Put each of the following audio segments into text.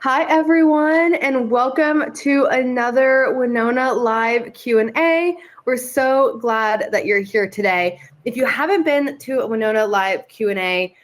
Hi, everyone, and welcome to another Winona Live Q&A. We're so glad that you're here today. If you haven't been to a Winona Live Q&A,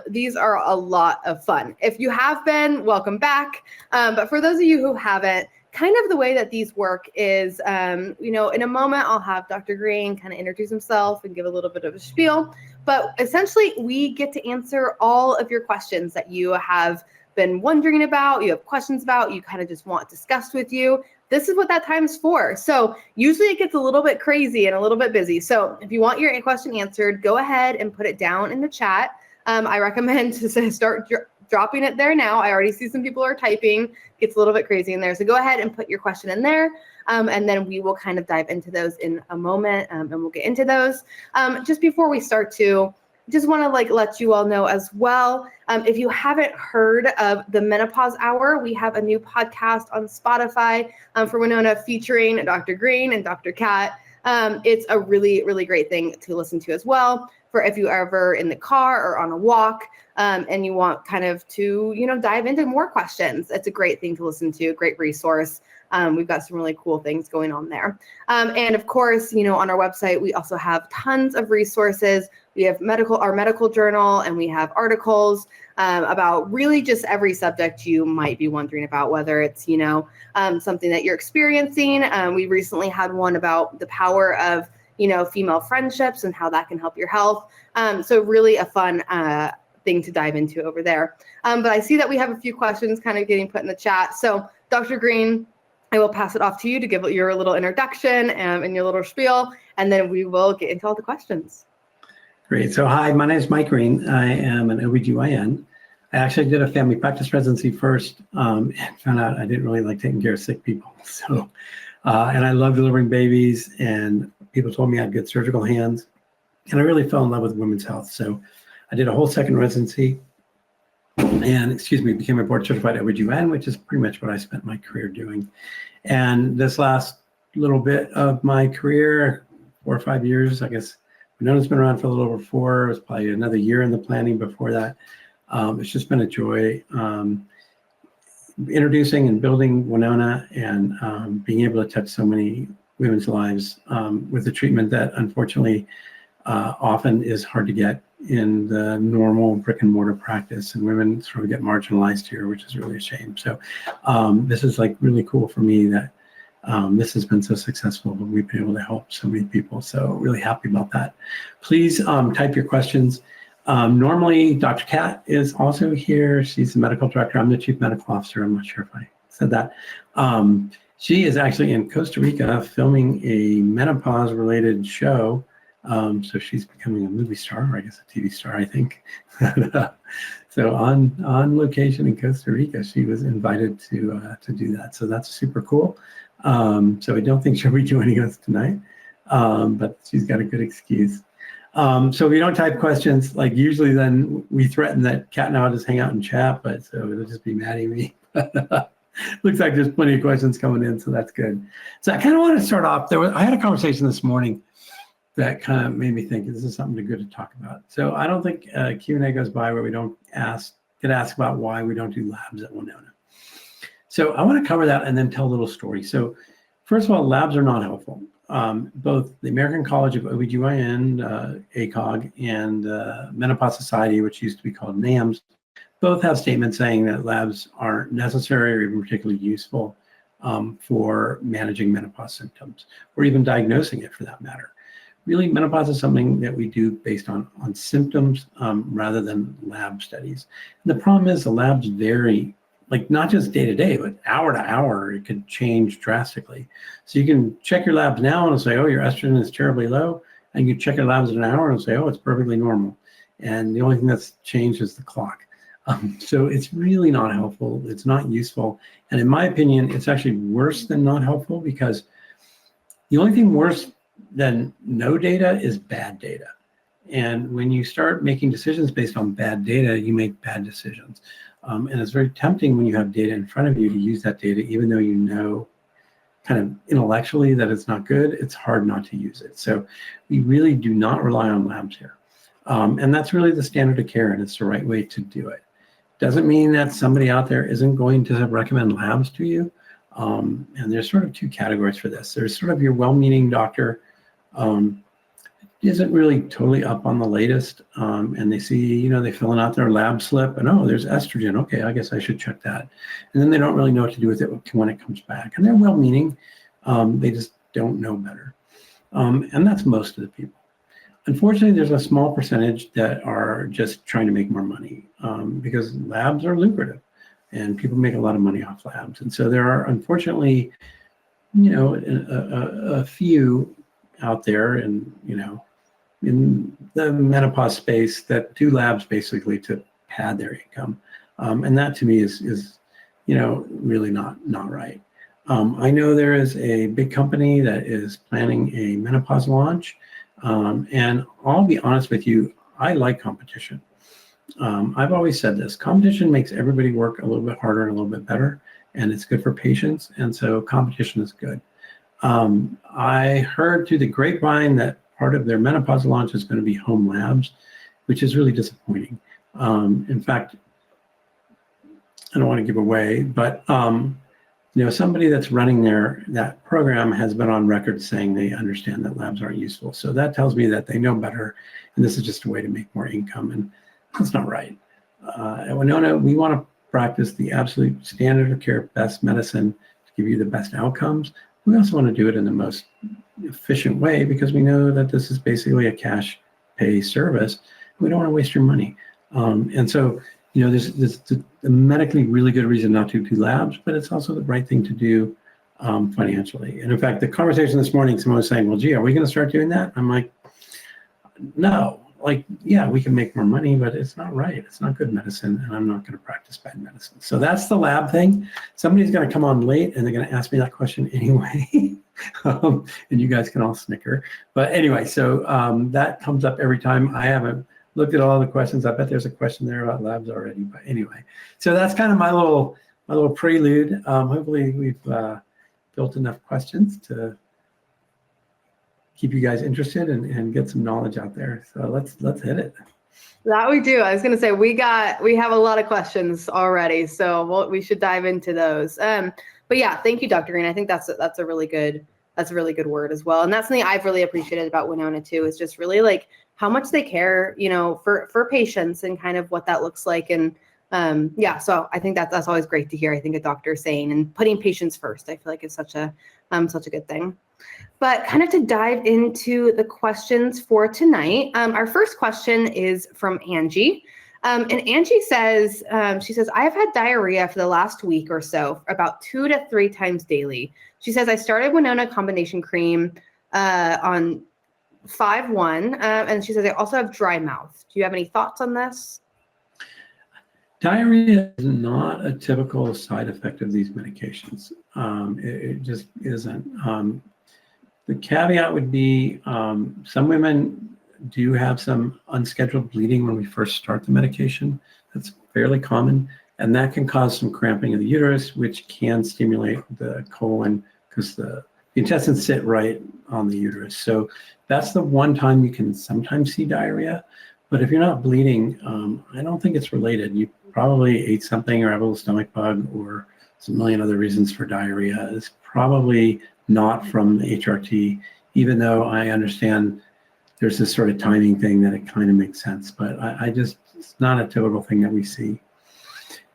these are a lot of fun. If you have been, welcome back. But for those of you who haven't, kind of the way that these work is, in a moment, I'll have Dr. Green kind of introduce himself and give a little bit of a spiel. But essentially, we get to answer all of your questions that you have been wondering about, you have questions about, you kind of just want discussed with you. This is what that time is for. So usually it gets a little bit crazy and a little bit busy. So if you want your question answered, go ahead and put it down in the chat. I recommend to start dropping it there now. I already see some people are typing. It gets a little bit crazy in there. So go ahead and put your question in there. And then we will kind of dive into those in a moment, and we'll get into those. Just before we start to, just want to let you all know as well, if you haven't heard of the Menopause Hour, we have a new podcast on Spotify for Winona featuring Dr. Green and Dr. Kat. It's a really, really great thing to listen to as well for if you are ever in the car or on a walk and you want kind of to, dive into more questions. It's a great thing to listen to, a great resource. We've got some really cool things going on there. And of course, on our website, we also have tons of resources. We have our medical journal, and we have articles about really just every subject you might be wondering about, whether it's, something that you're experiencing. We recently had one about the power of, female friendships and how that can help your health. So really a fun thing to dive into over there. But I see that we have a few questions kind of getting put in the chat. So Dr. Green, I will pass it off to you to give your little introduction and your little spiel, and then we will get into all the questions. Great. So hi, my name is Mike Green. I am an OBGYN. I actually did a family practice residency first and found out I didn't really like taking care of sick people. So, and I love delivering babies, and people told me I had good surgical hands, and I really fell in love with women's health. So I did a whole second residency and, became a board certified OBGYN, which is pretty much what I spent my career doing. And this last little bit of my career, 4 or 5 years, I guess, Winona's been around for a little over 4. It was probably another year in the planning before that. It's just been a joy introducing and building Winona and being able to touch so many women's lives with a treatment that unfortunately often is hard to get in the normal brick and mortar practice, and women sort of get marginalized here, which is really a shame. So this is really cool for me that this has been so successful, but we've been able to help so many people. So really happy about that. Please type your questions. Normally, Dr. Kat is also here. She's the medical director. I'm the chief medical officer. I'm not sure if I said that. She is actually in Costa Rica filming a menopause-related show. So she's becoming a movie star, or I guess a TV star, I think. So on location in Costa Rica, she was invited to do that. So that's super cool. So I don't think she'll be joining us tonight, but she's got a good excuse. So if you don't type questions, usually then we threaten that Kat and I'll just hang out and chat, but so it'll just be mad at me. Looks like there's plenty of questions coming in, so that's good. So I kind of want to start off. I had a conversation this morning that kind of made me think this is something good to talk about. So I don't think Q&A goes by where we don't get asked about why we don't do labs at Winona. So I want to cover that and then tell a little story. So first of all, labs are not helpful. Both the American College of OBGYN, ACOG, and Menopause Society, which used to be called NAMS, both have statements saying that labs aren't necessary or even particularly useful for managing menopause symptoms or even diagnosing it for that matter. Really, menopause is something that we do based on symptoms rather than lab studies. And the problem is the labs vary, not just day to day, but hour to hour, it could change drastically. So you can check your labs now and it'll say, oh, your estrogen is terribly low. And you check your labs in an hour and it'll say, oh, it's perfectly normal. And the only thing that's changed is the clock. So it's really not helpful. It's not useful. And in my opinion, it's actually worse than not helpful, because the only thing worse than no data is bad data. And when you start making decisions based on bad data, you make bad decisions. And it's very tempting when you have data in front of you to use that data, even though you know kind of intellectually that it's not good, it's hard not to use it. So we really do not rely on labs here. And that's really the standard of care, and it's the right way to do it. Doesn't mean that somebody out there isn't going to recommend labs to you. And there's sort of two categories for this. There's sort of your well-meaning doctor, isn't really totally up on the latest, and they see, they filling out their lab slip, and oh, there's estrogen. Okay, I guess I should check that. And then they don't really know what to do with it when it comes back. And they're well-meaning, they just don't know better. And that's most of the people. Unfortunately, there's a small percentage that are just trying to make more money, because labs are lucrative, and people make a lot of money off labs. And so there are, unfortunately, a few out there, and in the menopause space that do labs basically to pad their income, and that to me is really not right. I know there is a big company that is planning a menopause launch, and I'll be honest with you, I like competition. I've always said this: competition makes everybody work a little bit harder and a little bit better, and it's good for patients, and so competition is good. I heard through the grapevine that part of their menopause launch is going to be home labs, which is really disappointing. In fact, I don't want to give away, but somebody that's running that program has been on record saying they understand that labs aren't useful. So that tells me that they know better, and this is just a way to make more income, and that's not right. At Winona, we want to practice the absolute standard of care, best medicine to give you the best outcomes. We also want to do it in the most efficient way, because we know that this is basically a cash pay service. We don't want to waste your money. And so, there's a medically really good reason not to do labs, but it's also the right thing to do financially. And in fact, the conversation this morning, someone was saying, well, gee, are we going to start doing that? I'm like, no. Yeah, we can make more money, but it's not right. It's not good medicine, and I'm not going to practice bad medicine. So that's the lab thing. Somebody's going to come on late, and they're going to ask me that question anyway, and you guys can all snicker. But anyway, so that comes up every time. I haven't looked at all the questions. I bet there's a question there about labs already. But anyway, so that's kind of my little prelude. Hopefully, we've built enough questions to keep you guys interested and get some knowledge out there. So let's hit it. That we do. I was going to say we have a lot of questions already, so we should dive into those. But yeah, thank you, Dr. Green. I think that's a really good word as well, and that's something I've really appreciated about Winona too. Is just really like how much they care, for patients and kind of what that looks like. And yeah, so I think that's always great to hear. I think a doctor saying and putting patients first, I feel like is such a good thing. But kind of to dive into the questions for tonight, our first question is from Angie. And Angie says, she says, I've had diarrhea for the last week or so, about 2 to 3 times daily. She says, I started Winona combination cream on 5/1. And she says, I also have dry mouth. Do you have any thoughts on this? Diarrhea is not a typical side effect of these medications. It just isn't. The caveat would be some women do have some unscheduled bleeding when we first start the medication. That's fairly common, and that can cause some cramping of the uterus, which can stimulate the colon because the intestines sit right on the uterus. So that's the one time you can sometimes see diarrhea. But if you're not bleeding, I don't think it's related. You probably ate something or have a little stomach bug, or there's a million other reasons for diarrhea. It's probably not from the HRT, even though I understand there's this sort of timing thing that it kind of makes sense, but it's not a typical thing that we see.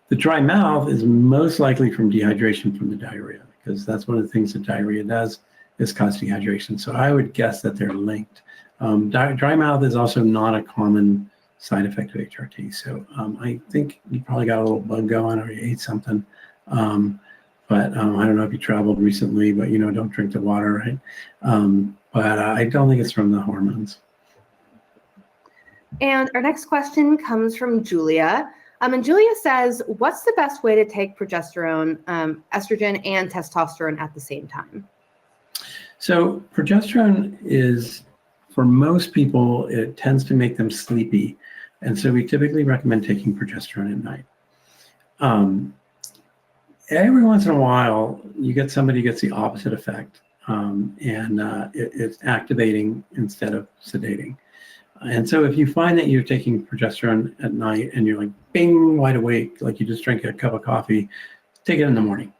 The dry mouth is most likely from dehydration from the diarrhea, because that's one of the things that diarrhea does, is cause dehydration. So I would guess that they're linked. Dry mouth is also not a common side effect of HRT. So I think you probably got a little bug going, or you ate something. But I don't know if you traveled recently, but don't drink the water, right? But I don't think it's from the hormones. And our next question comes from Julia. And Julia says, what's the best way to take progesterone, estrogen, and testosterone at the same time? So progesterone is, for most people, it tends to make them sleepy. And so we typically recommend taking progesterone at night. Every once in a while, you get somebody who gets the opposite effect, and it's activating instead of sedating. And so if you find that you're taking progesterone at night and you're like bing, wide awake, like you just drank a cup of coffee, take it in the morning.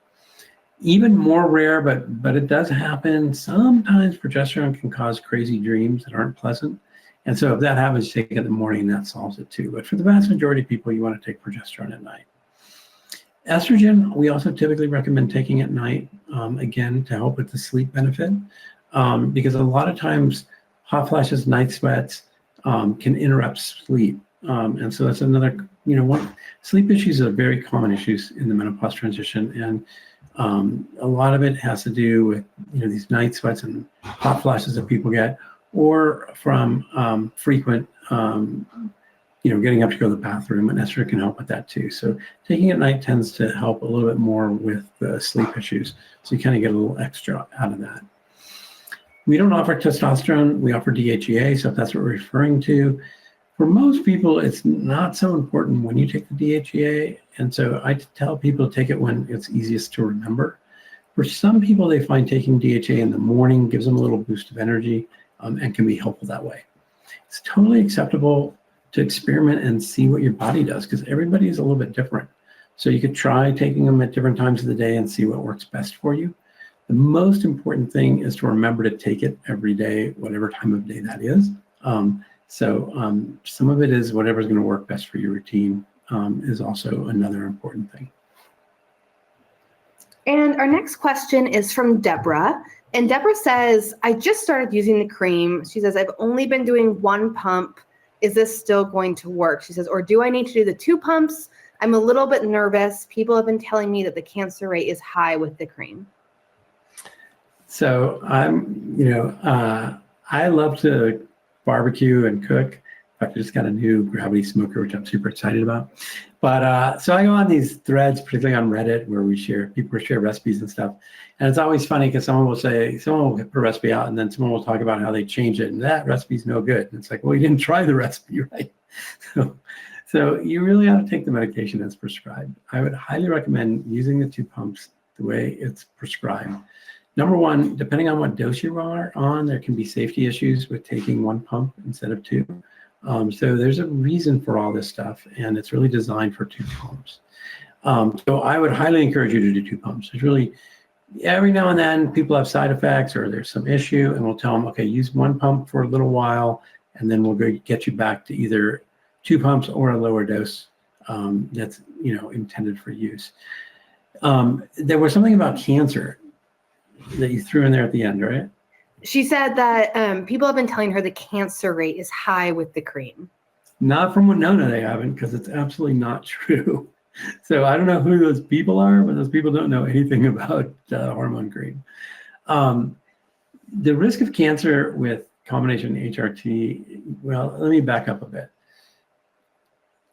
Even more rare, but it does happen. Sometimes progesterone can cause crazy dreams that aren't pleasant. And so if that happens, take it in the morning, that solves it too. But for the vast majority of people, you want to take progesterone at night. Estrogen, we also typically recommend taking at night, again, to help with the sleep benefit, because a lot of times hot flashes, night sweats can interrupt sleep. And so that's another, sleep issues are very common issues in the menopause transition. And a lot of it has to do with, these night sweats and hot flashes that people get, or from frequent, getting up to go to the bathroom, and estrogen can help with that too. So taking it at night tends to help a little bit more with the sleep issues. So you kind of get a little extra out of that. We don't offer testosterone, we offer DHEA. So if that's what we're referring to, for most people, it's not so important when you take the DHEA. And so I tell people to take it when it's easiest to remember. For some people, they find taking DHEA in the morning gives them a little boost of energy and can be helpful that way. It's totally acceptable to experiment and see what your body does, because everybody is a little bit different. So you could try taking them at different times of the day and see what works best for you. The most important thing is to remember to take it every day, whatever time of day that is. Some of it is whatever's going to work best for your routine is also another important thing. And our next question is from Deborah. And Deborah says, I just started using the cream. She says, I've only been doing 1 pump. Is this still going to work? She says, or do I need to do the 2 pumps? I'm a little bit nervous. People have been telling me that the cancer rate is high with the cream. So I love to barbecue and cook. In fact, I just got a new gravity smoker, which I'm super excited about. But so I go on these threads, particularly on Reddit, where people share recipes and stuff. And it's always funny because someone will put a recipe out, and then someone will talk about how they changed it, and that recipe's no good. And it's like, well, you didn't try the recipe, right? So you really ought to take the medication as prescribed. I would highly recommend using the 2 pumps the way it's prescribed. Number one, depending on what dose you are on, there can be safety issues with taking 1 pump instead of 2. So there's a reason for all this stuff, and it's really designed for 2 pumps. So I would highly encourage you to do 2 pumps. It's really, every now and then people have side effects or there's some issue, and we'll tell them, okay, use 1 pump for a little while, and then we'll go get you back to either 2 pumps or a lower dose that's intended for use. There was something about cancer that you threw in there at the end, right? She said that people have been telling her the cancer rate is high with the cream. Not from Winona, they haven't, because it's absolutely not true. So I don't know who those people are, but those people don't know anything about hormone cream. The risk of cancer with combination HRT, well, let me back up a bit.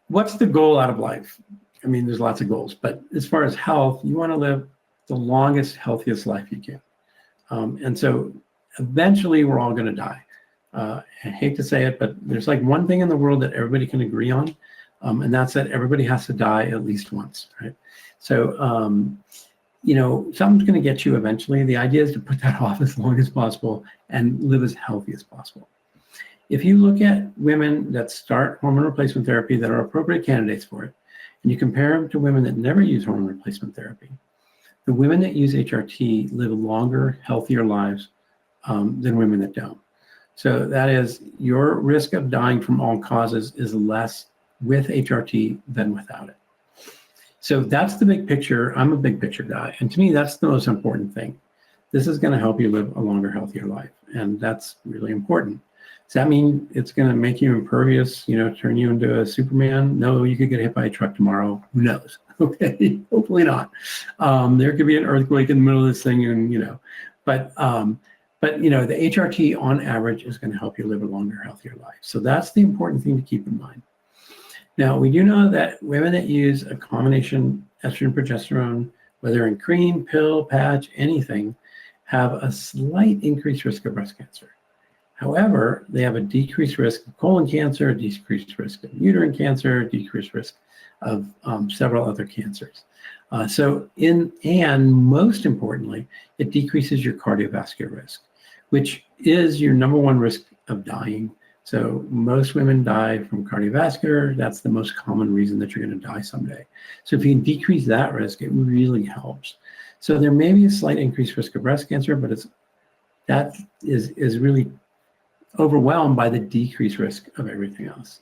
What's the goal out of life? I mean, there's lots of goals, but as far as health, you want to live the longest, healthiest life you can. And so eventually we're all going to die. I hate to say it, but there's like one thing in the world that everybody can agree on, and that's that everybody has to die at least once, right? So, something's going to get you eventually. The idea is to put that off as long as possible and live as healthy as possible. If you look at women that start hormone replacement therapy that are appropriate candidates for it, and you compare them to women that never use hormone replacement therapy, the women that use HRT live longer, healthier lives than women that don't. So that is, your risk of dying from all causes is less with HRT than without it. So that's the big picture. I'm a big picture guy. And to me, that's the most important thing. This is going to help you live a longer, healthier life. And that's really important. Does that mean it's going to make you impervious, turn you into a Superman? No, you could get hit by a truck tomorrow. Who knows? Okay, hopefully not. There could be an earthquake in the middle of this thing, and but the HRT on average is going to help you live a longer, healthier life. So that's the important thing to keep in mind. Now, we do know that women that use a combination estrogen progesterone, whether in cream, pill, patch, anything, have a slight increased risk of breast cancer. However, they have a decreased risk of colon cancer, a decreased risk of uterine cancer, a decreased risk of several other cancers. And most importantly, it decreases your cardiovascular risk, which is your number 1 risk of dying So most women die from cardiovascular. That's the most common reason that you're going to die someday. So if you can decrease that risk, it really helps. So there may be a slight increased risk of breast cancer, but that is really overwhelmed by the decreased risk of everything else.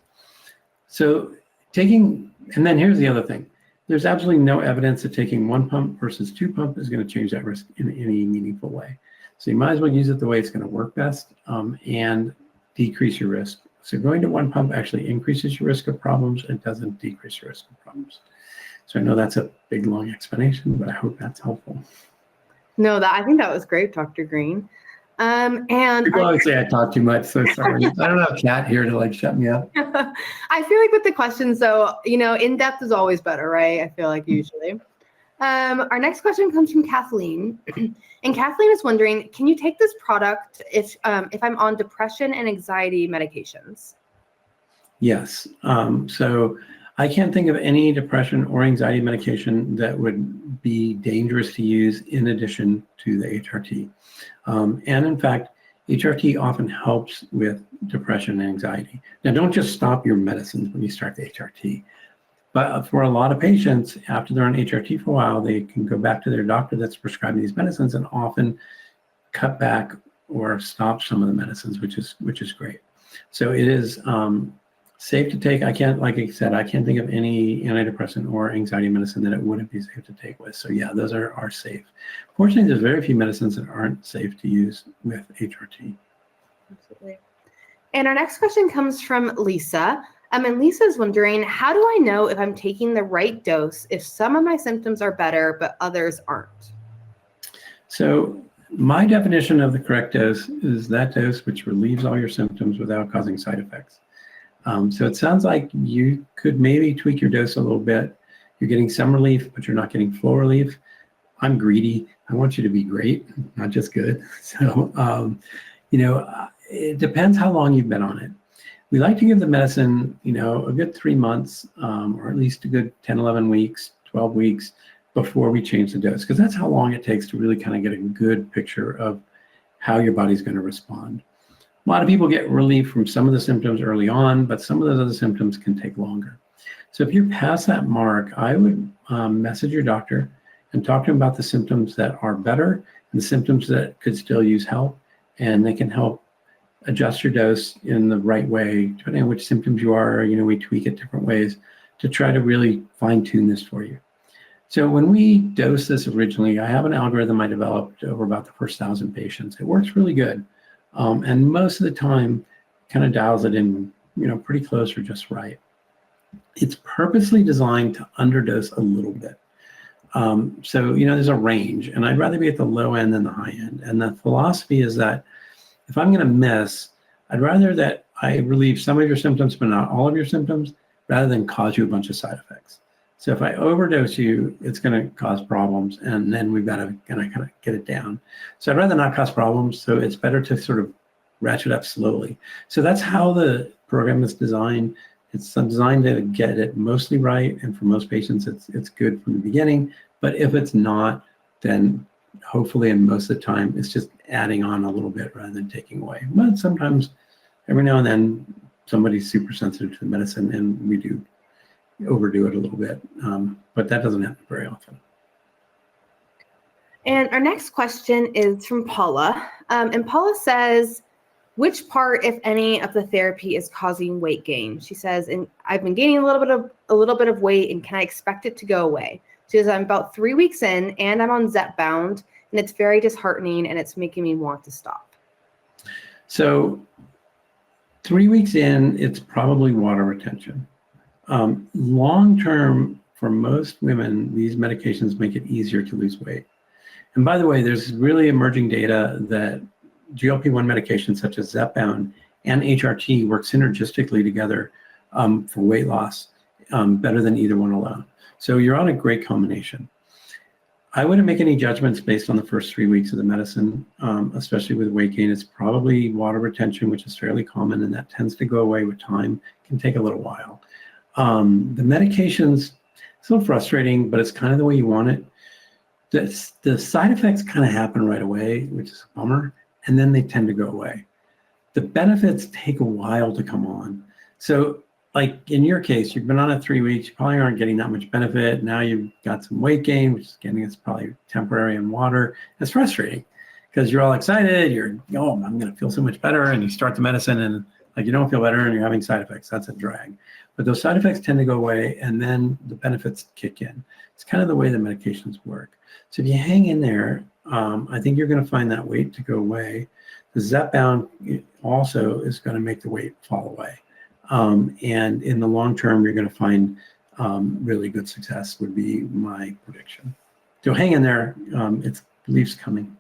So and then here's the other thing. There's absolutely no evidence that taking 1 pump versus 2 pump is going to change that risk in any meaningful way. So you might as well use it the way it's going to work best and decrease your risk. So going to 1 pump actually increases your risk of problems and doesn't decrease your risk of problems. So I know that's a big, long explanation, but I hope that's helpful. No, I think that was great, Dr. Green. And people always say I talk too much, so sorry. I don't have a cat here to like shut me up. I feel like with the questions, though, in depth is always better, right? I feel like usually. Our next question comes from Kathleen, and Kathleen is wondering, can you take this product if I'm on depression and anxiety medications? Yes. So I can't think of any depression or anxiety medication that would be dangerous to use in addition to the HRT. And in fact, HRT often helps with depression and anxiety. Now, don't just stop your medicines when you start the HRT. But for a lot of patients, after they're on HRT for a while, they can go back to their doctor that's prescribing these medicines and often cut back or stop some of the medicines, which is great. So it is safe to take. Like I said, I can't think of any antidepressant or anxiety medicine that it wouldn't be safe to take with. So yeah, those are safe. Fortunately, there's very few medicines that aren't safe to use with HRT. Absolutely. And our next question comes from Lisa. And Lisa's wondering, how do I know if I'm taking the right dose if some of my symptoms are better, but others aren't? So my definition of the correct dose is that dose which relieves all your symptoms without causing side effects. So it sounds like you could maybe tweak your dose a little bit. You're getting some relief, but you're not getting full relief. I'm greedy. I want you to be great, not just good. So, it depends how long you've been on it. We like to give the medicine, a good 3 months, or at least a good 10, 11 weeks, 12 weeks before we change the dose, because that's how long it takes to really kind of get a good picture of how your body's going to respond. A lot of people get relief from some of the symptoms early on, but some of those other symptoms can take longer. So if you're past that mark, I would message your doctor and talk to him about the symptoms that are better and the symptoms that could still use help, and they can help adjust your dose in the right way, depending on which symptoms you are. We tweak it different ways to try to really fine tune this for you. So when we dose this originally, I have an algorithm I developed over about the first 1,000 patients. It works really good. And most of the time kind of dials it in, pretty close or just right. It's purposely designed to underdose a little bit. So, there's a range, and I'd rather be at the low end than the high end. And the philosophy is that if I'm going to miss, I'd rather that I relieve some of your symptoms, but not all of your symptoms, rather than cause you a bunch of side effects. So if I overdose you, it's going to cause problems, and then we've got to kind of get it down. So I'd rather not cause problems, so it's better to sort of ratchet up slowly. So that's how the program is designed. It's designed to get it mostly right, and for most patients, it's good from the beginning. But if it's not, then hopefully, and most of the time, it's just adding on a little bit rather than taking away. But sometimes, every now and then, somebody's super sensitive to the medicine, and we do overdo it a little bit, but that doesn't happen very often. And our next question is from Paula. And Paula says, which part, if any, of the therapy is causing weight gain? She says, and I've been gaining a little bit of weight, and can I expect it to go away? She says, I'm about 3 weeks in, and I'm on Zepbound, and it's very disheartening, and it's making me want to stop. So 3 weeks in, it's probably water retention. Long term, for most women, these medications make it easier to lose weight. And by the way, there's really emerging data that GLP-1 medications such as Zepbound and HRT work synergistically together for weight loss better than either one alone. So you're on a great combination. I wouldn't make any judgments based on the first 3 weeks of the medicine, especially with weight gain. It's probably water retention, which is fairly common, and that tends to go away with time. It can take a little while. The medications, it's a little frustrating, but it's kind of the way you want it. The side effects kind of happen right away, which is a bummer, and then they tend to go away. The benefits take a while to come on. So like in your case, you've been on it 3 weeks, you probably aren't getting that much benefit. Now you've got some weight gain, which is getting, it's probably temporary in water. It's frustrating because you're all excited, oh, I'm gonna feel so much better, and you start the medicine and like you don't feel better and you're having side effects. That's a drag. But those side effects tend to go away and then the benefits kick in. It's kind of the way the medications work. So if you hang in there, I think you're gonna find that weight to go away. The Zepbound also is gonna make the weight fall away. And in the long term, you're gonna find really good success would be my prediction. So hang in there, it's relief's coming.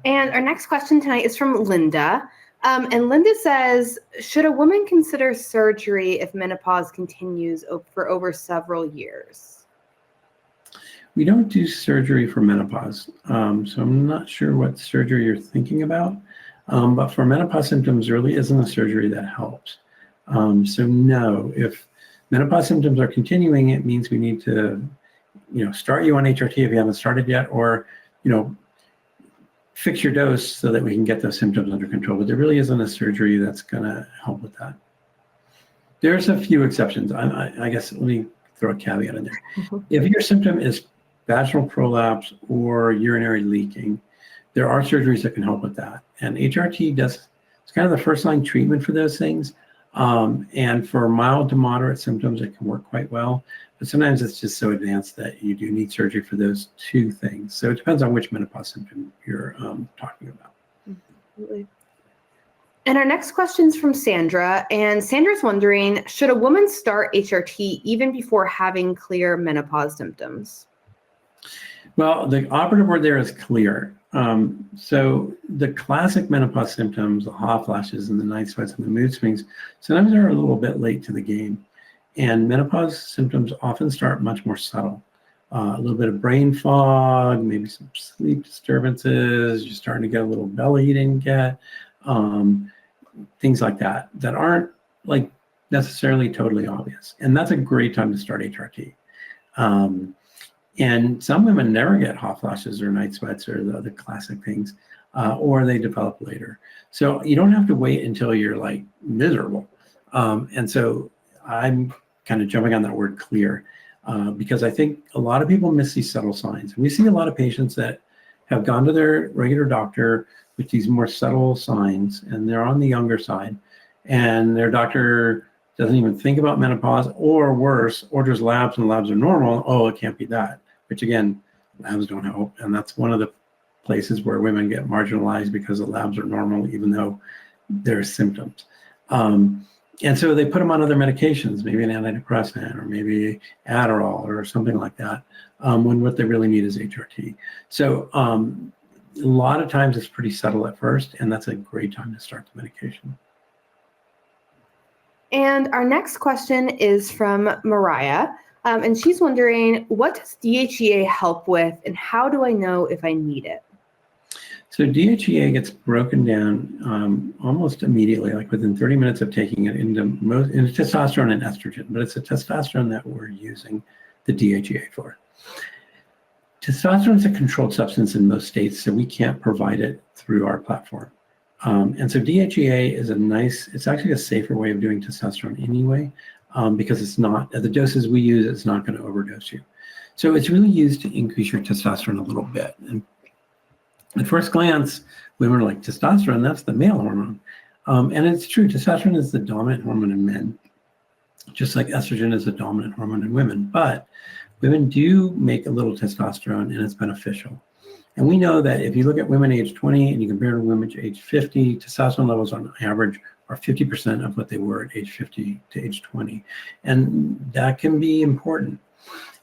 And our next question tonight is from Linda. And Linda says, should a woman consider surgery if menopause continues for over several years? We don't do surgery for menopause. So I'm not sure what surgery you're thinking about. But for menopause symptoms, there really isn't a surgery that helps. So no, if menopause symptoms are continuing, it means we need to, start you on HRT if you haven't started yet, or, fix your dose so that we can get those symptoms under control. But there really isn't a surgery that's gonna help with that. There's a few exceptions. I guess let me throw a caveat in there. Mm-hmm. If your symptom is vaginal prolapse or urinary leaking, there are surgeries that can help with that. And HRT it's kind of the first line treatment for those things. And for mild to moderate symptoms, it can work quite well. But sometimes it's just so advanced that you do need surgery for those two things. So it depends on which menopause symptom you're talking about. Absolutely. And our next question is from Sandra. And Sandra's wondering, should a woman start HRT even before having clear menopause symptoms? Well, the operative word there is clear. So the classic menopause symptoms, the hot flashes and the night sweats and the mood swings, sometimes are a little bit late to the game. And menopause symptoms often start much more subtle. A little bit of brain fog, maybe some sleep disturbances, you're starting to get a little belly you didn't get, things like that aren't like necessarily totally obvious. And that's a great time to start HRT. And some women never get hot flashes or night sweats or the other classic things, or they develop later. So you don't have to wait until you're like miserable. And so I'm kind of jumping on that word clear because I think a lot of people miss these subtle signs. We see a lot of patients that have gone to their regular doctor with these more subtle signs and they're on the younger side and their doctor doesn't even think about menopause, or worse, orders labs and labs are normal. Oh, it can't be that. Which again, labs don't help. And that's one of the places where women get marginalized because the labs are normal, even though there's symptoms. And so they put them on other medications, maybe an antidepressant or maybe Adderall or something like that, when what they really need is HRT. So a lot of times it's pretty subtle at first, and that's a great time to start the medication. And our next question is from Mariah. And she's wondering, what does DHEA help with, and how do I know if I need it? So DHEA gets broken down almost immediately, like within 30 minutes of taking it, into testosterone and estrogen, but it's a testosterone that we're using the DHEA for. Testosterone is a controlled substance in most states, so we can't provide it through our platform. And so DHEA is it's actually a safer way of doing testosterone anyway, because it's not, at the doses we use, it's not going to overdose you. So it's really used to increase your testosterone a little bit. And at first glance, women are like, testosterone, that's the male hormone. And it's true, testosterone is the dominant hormone in men, just like estrogen is the dominant hormone in women. But women do make a little testosterone, and it's beneficial. And we know that if you look at women age 20 and you compare to women age 50, testosterone levels on average are 50% of what they were at age 50 to age 20. And that can be important.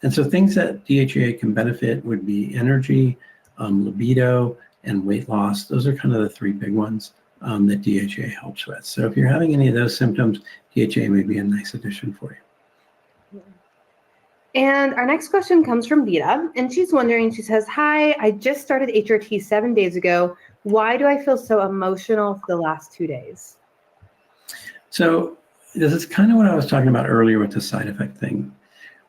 And so things that DHEA can benefit would be energy, libido, and weight loss. Those are kind of the three big ones that DHEA helps with. So if you're having any of those symptoms, DHEA may be a nice addition for you. And our next question comes from Vita, and she's wondering, she says, hi, I just started HRT 7 days ago. Why do I feel so emotional for the last 2 days? So this is kind of what I was talking about earlier with the side effect thing.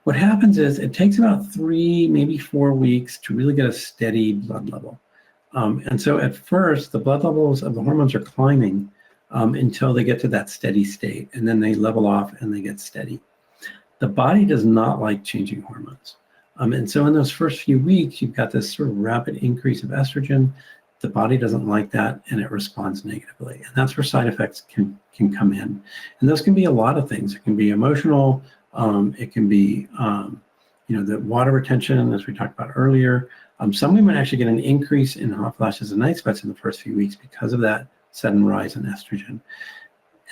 What happens is it takes about 3, maybe 4 weeks to really get a steady blood level. And so at first, the blood levels of the hormones are climbing until they get to that steady state, and then they level off and they get steady. The body does not like changing hormones. And so in those first few weeks, you've got this sort of rapid increase of estrogen. The body doesn't like that, and it responds negatively. And that's where side effects can come in. And those can be a lot of things. It can be emotional. It can be, the water retention, as we talked about earlier. Some women actually get an increase in hot flashes and night sweats in the first few weeks because of that sudden rise in estrogen.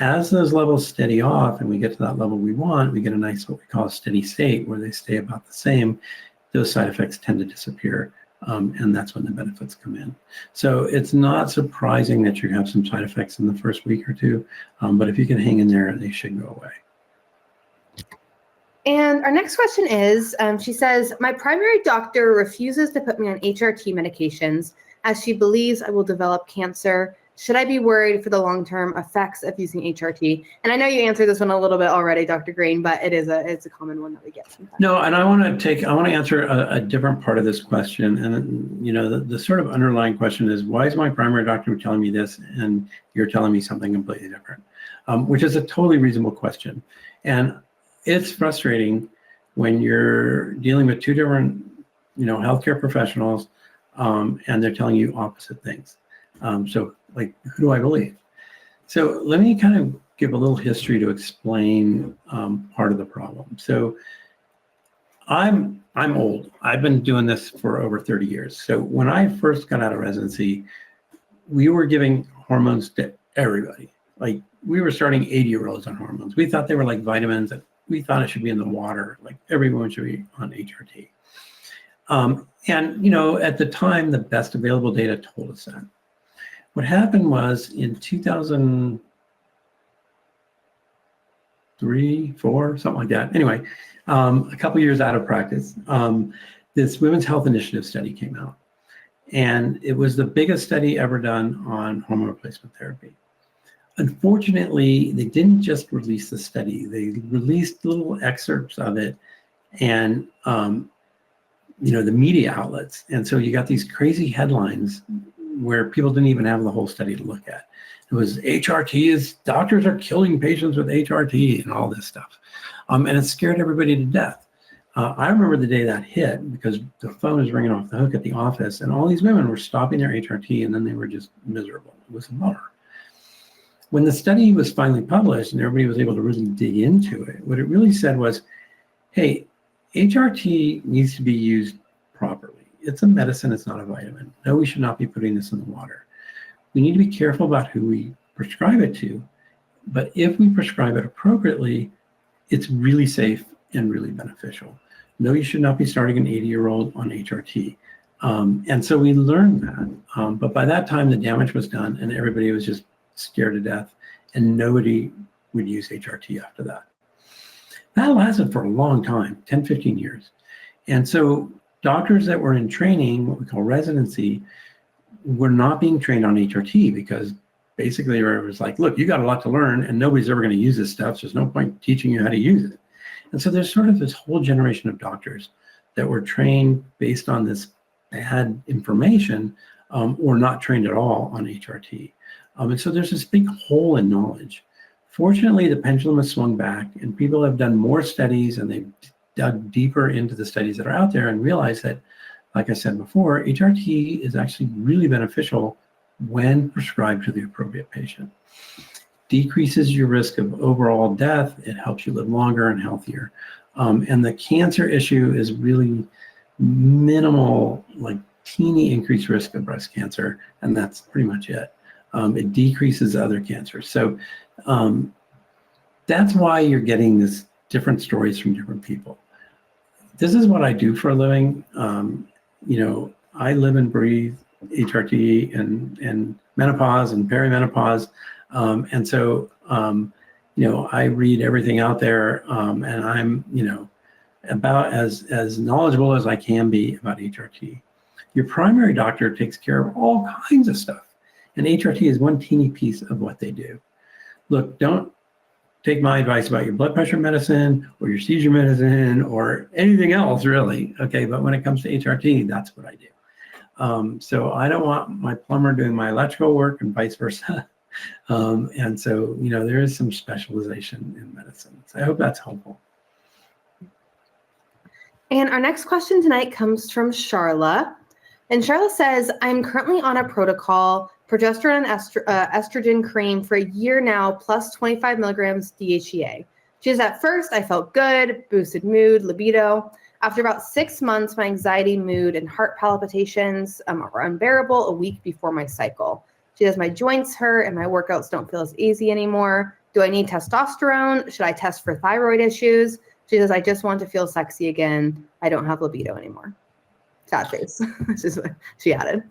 As those levels steady off and we get to that level we want, we get a nice, what we call a steady state, where they stay about the same. Those side effects tend to disappear, and that's when the benefits come in. So it's not surprising that you have some side effects in the first week or two, but if you can hang in there, they should go away. And our next question is, she says, my primary doctor refuses to put me on HRT medications as she believes I will develop cancer. Should I be worried for the long-term effects of using HRT? And I know you answered this one a little bit already, Dr. Green, but it's a common one that we get sometimes. No, and I want to answer a different part of this question. And the sort of underlying question is, why is my primary doctor telling me this and you're telling me something completely different? Which is a totally reasonable question. And it's frustrating when you're dealing with two different, healthcare professionals, and they're telling you opposite things. So, like, who do I believe? So let me kind of give a little history to explain part of the problem. So I'm old. I've been doing this for over 30 years. So when I first got out of residency, we were giving hormones to everybody. Like, we were starting 80-year-olds on hormones. We thought they were like vitamins, and we thought it should be in the water. Like, everyone should be on HRT. And at the time, the best available data told us that. What happened was in 2003, 2004, something like that. Anyway, a couple years out of practice, this Women's Health Initiative study came out. And it was the biggest study ever done on hormone replacement therapy. Unfortunately, they didn't just release the study. They released little excerpts of it and, the media outlets. And so you got these crazy headlines where people didn't even have the whole study to look at. It was doctors are killing patients with HRT and all this stuff. And it scared everybody to death. I remember the day that hit, because the phone was ringing off the hook at the office, and all these women were stopping their HRT, and then they were just miserable. It was a bummer. When the study was finally published and everybody was able to really dig into it, what it really said was, hey, HRT needs to be used properly. It's a medicine, it's not a vitamin. No, we should not be putting this in the water. We need to be careful about who we prescribe it to, but if we prescribe it appropriately, it's really safe and really beneficial. No, you should not be starting an 80-year-old on HRT. And so we learned that, but by that time the damage was done and everybody was just scared to death, and nobody would use HRT after that. That lasted for a long time, 10, 15 years. And so doctors that were in training, what we call residency, were not being trained on HRT because basically it was like, look, you got a lot to learn and nobody's ever going to use this stuff. So there's no point teaching you how to use it. And so there's sort of this whole generation of doctors that were trained based on this bad information, or not trained at all on HRT. And so there's this big hole in knowledge. Fortunately, the pendulum has swung back and people have done more studies and they've dug deeper into the studies that are out there and realized that, like I said before, HRT is actually really beneficial when prescribed to the appropriate patient. Decreases your risk of overall death. It helps you live longer and healthier. And the cancer issue is really minimal, like teeny increased risk of breast cancer, and that's pretty much it. It decreases other cancers. So that's why you're getting this different stories from different people. This is what I do for a living. I live and breathe HRT and menopause and perimenopause. And so, I read everything out there, and I'm, about as knowledgeable as I can be about HRT. Your primary doctor takes care of all kinds of stuff, and HRT is one teeny piece of what they do. Look, don't take my advice about your blood pressure medicine or your seizure medicine or anything else, really. Okay, but when it comes to HRT, that's what I do. So I don't want my plumber doing my electrical work and vice versa. And so, there is some specialization in medicine. So I hope that's helpful. And our next question tonight comes from Charla. And Charla says, I'm currently on a protocol, progesterone and estrogen cream for a year now, plus 25 milligrams DHEA. She says, at first I felt good, boosted mood, libido. After about 6 months, my anxiety, mood, and heart palpitations are unbearable a week before my cycle. She says, my joints hurt and my workouts don't feel as easy anymore. Do I need testosterone? Should I test for thyroid issues? She says, I just want to feel sexy again. I don't have libido anymore. Sad face. That's just what she added.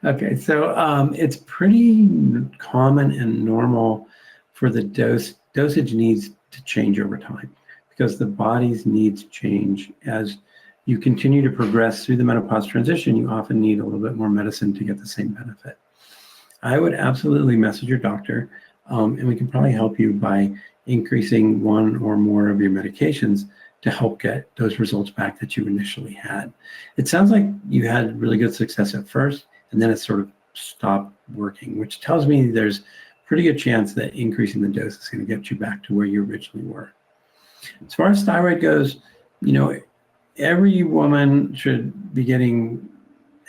Okay, so it's pretty common and normal for the dosage needs to change over time because the body's needs change. As you continue to progress through the menopause transition, you often need a little bit more medicine to get the same benefit. I would absolutely message your doctor, and we can probably help you by increasing one or more of your medications to help get those results back that you initially had. It sounds like you had really good success at first, and then it sort of stopped working, which tells me there's pretty good chance that increasing the dose is going to get you back to where you originally were. As far as thyroid goes, every woman should be getting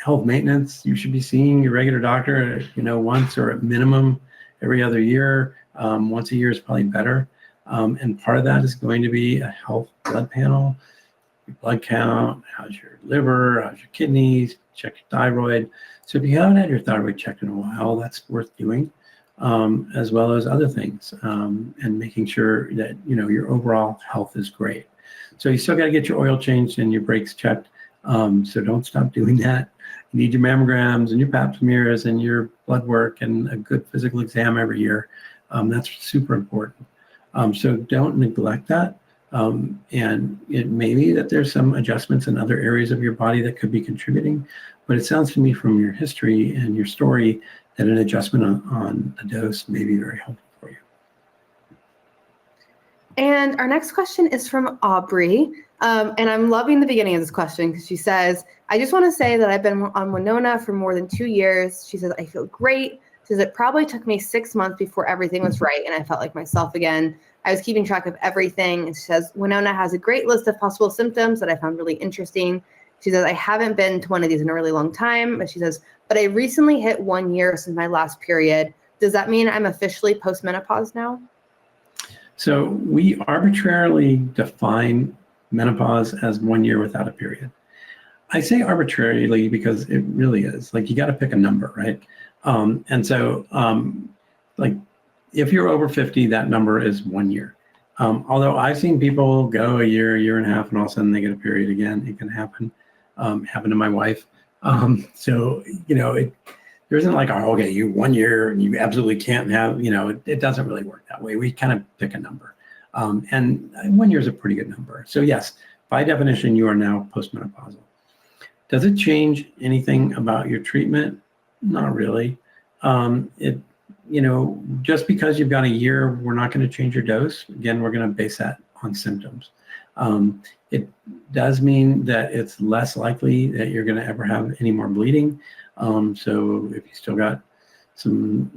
health maintenance. You should be seeing your regular doctor, once or at minimum every other year. Once a year is probably better. And part of that is going to be a health blood panel, your blood count, how's your liver, how's your kidneys, check your thyroid. So if you haven't had your thyroid checked in a while, that's worth doing, as well as other things, and making sure that, your overall health is great. So you still got to get your oil changed and your brakes checked. So don't stop doing that. You need your mammograms and your pap smears and your blood work and a good physical exam every year. That's super important. So don't neglect that. And it may be that there's some adjustments in other areas of your body that could be contributing, but it sounds to me from your history and your story that an adjustment on the dose may be very helpful for you. And our next question is from Aubrey. And I'm loving the beginning of this question because she says, I just want to say that I've been on Winona for more than 2 years. She says, I feel great. She says, it probably took me 6 months before everything was right and I felt like myself again. I was keeping track of everything. And she says, Winona has a great list of possible symptoms that I found really interesting. She says, I haven't been to one of these in a really long time. But she says, but I recently hit 1 year since my last period. Does that mean I'm officially postmenopause now? So we arbitrarily define menopause as 1 year without a period. I say arbitrarily because it really is. Like, you got to pick a number, right? And so, if you're over 50, that number is 1 year. Although I've seen people go a year and a half, and all of a sudden they get a period again. It can happen. Happened to my wife. There isn't like, oh, okay, you 1 year and you absolutely can't have, it doesn't really work that way. We kind of pick a number. And 1 year is a pretty good number. So yes, by definition, you are now postmenopausal. Does it change anything about your treatment? Not really. Just because you've got a year, we're not going to change your dose. Again, we're going to base that on symptoms. It does mean that it's less likely that you're going to ever have any more bleeding. So if you still got some,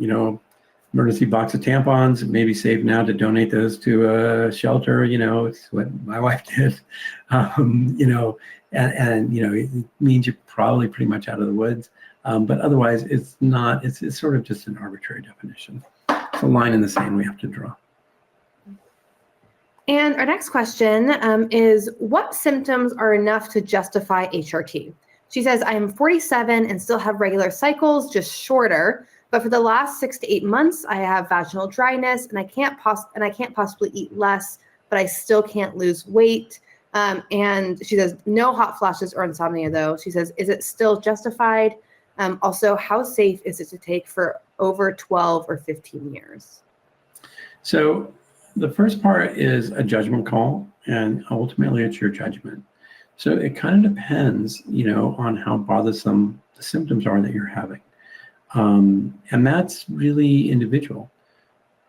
emergency box of tampons, it may be safe now to donate those to a shelter. It's what my wife did. It means you're probably pretty much out of the woods. But otherwise, it's not. It's sort of just an arbitrary definition. It's a line in the sand we have to draw. And our next question is, what symptoms are enough to justify HRT? She says, I am 47 and still have regular cycles, just shorter. But for the last 6 to 8 months, I have vaginal dryness, and I can't possibly eat less, but I still can't lose weight. And she says, no hot flashes or insomnia, though. She says, is it still justified? Also, how safe is it to take for over 12 or 15 years? So the first part is a judgment call, and ultimately it's your judgment. So it kind of depends, on how bothersome the symptoms are that you're having. And that's really individual.